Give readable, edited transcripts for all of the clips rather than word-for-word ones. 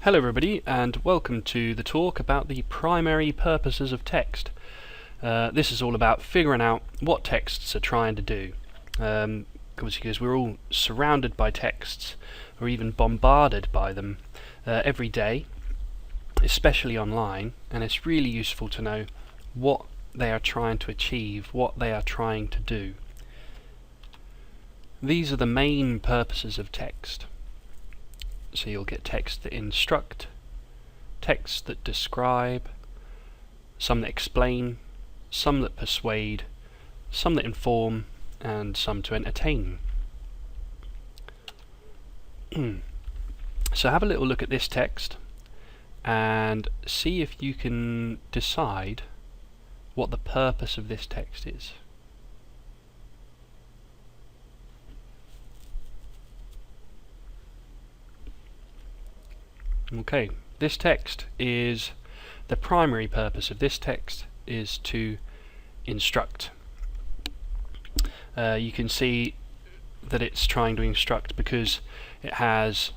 Hello everybody, and welcome to the talk about the primary purposes of text. This is all about figuring out what texts are trying to do. Obviously, because we're all surrounded by texts, or even bombarded by them every day, especially online, and it's really useful to know what they are trying to achieve, what they are trying to do. These are the main purposes of text. So you'll get texts that instruct, texts that describe, some that explain, some that persuade, some that inform, and some to entertain. So have a little look at this text and see if you can decide what the purpose of this text is. Okay, this text is, the primary purpose of this text is to instruct. You can see that it's trying to instruct because it has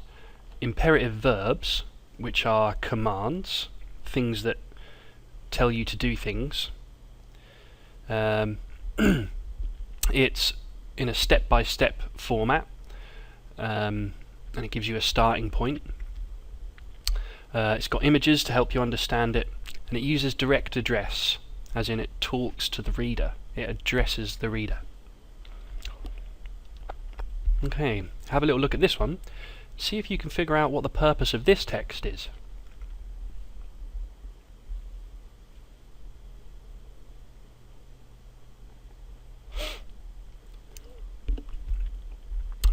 imperative verbs, which are commands, things that tell you to do things. It's in a step-by-step format, and it gives you a starting point. It's got images to help you understand it, and it uses direct address, as in it talks to the reader. It addresses the reader. Okay, have a little look at this one. See if you can figure out what the purpose of this text is.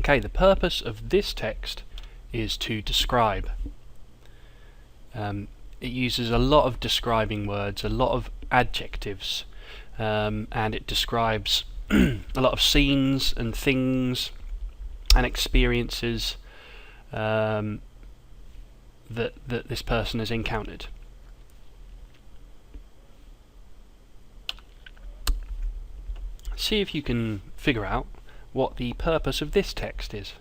Okay, the purpose of this text is to describe. It uses a lot of describing words, a lot of adjectives, and it describes a lot of scenes and things and experiences that this person has encountered. See if you can figure out what the purpose of this text is.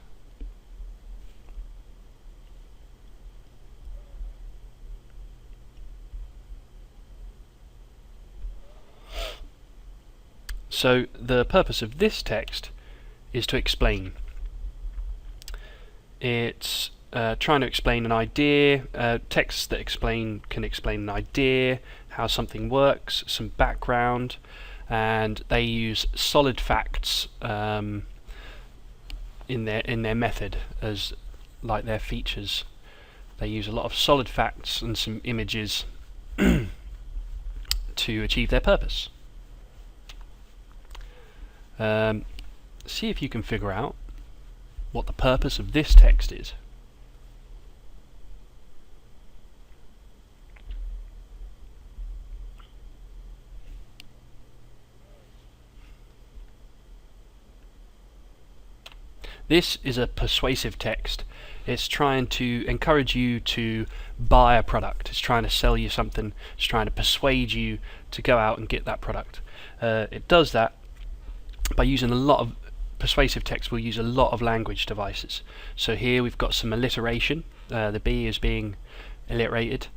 So the purpose of this text is to explain. It's trying to explain an idea. Texts that can explain an idea, how something works, some background, and they use solid facts in their method as like their features. They use a lot of solid facts and some images to achieve their purpose. See if you can figure out what the purpose of this text is. This is a persuasive text. It's trying to encourage you to buy a product. It's trying to sell you something. It's trying to persuade you to go out and get that product. It does that by using a lot of persuasive text. Will use a lot of language devices. So here we've got some alliteration. The B is being alliterated.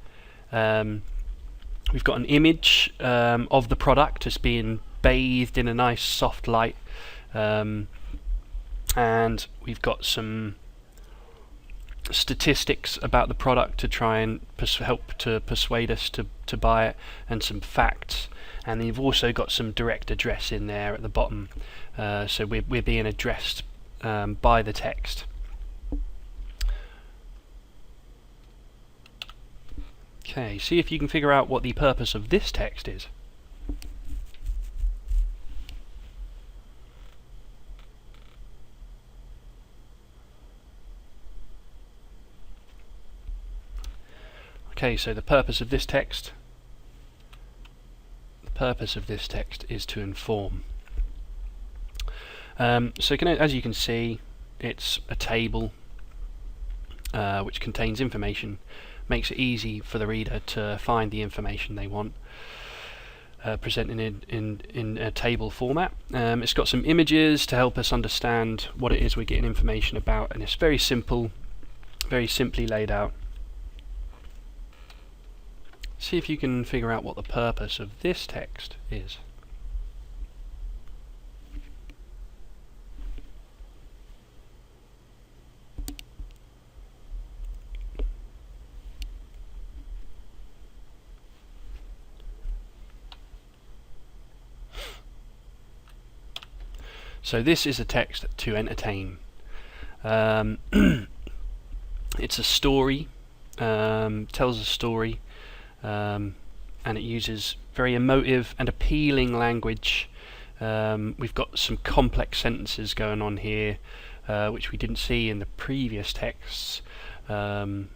We've got an image of the product as being bathed in a nice soft light, and we've got some statistics about the product to try and help to persuade us to buy it, and some facts. And then you've also got some direct address in there at the bottom, so we're being addressed by the text. Okay, see if you can figure out what the purpose of this text is. Okay, so the purpose of this text is to inform. So as you can see, it's a table which contains information, makes it easy for the reader to find the information they want, presented in a table format. It's got some images to help us understand what it is we're getting information about, and it's very simple, very simply laid out. see if you can figure out what the purpose of this text is. So this is a text to entertain. It's a story, tells a story, and it uses very emotive and appealing language. We've got some complex sentences going on here, which we didn't see in the previous texts. Only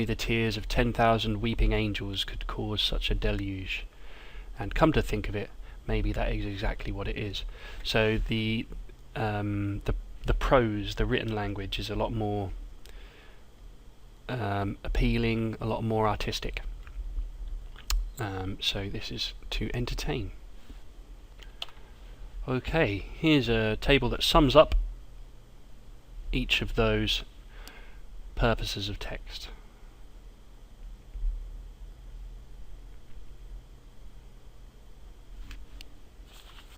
the tears of 10,000 weeping angels could cause such a deluge. And come to think of it, maybe that is exactly what it is. So the prose, the written language, is a lot more appealing, a lot more artistic. So this is to entertain. Okay, here's a table that sums up each of those purposes of text.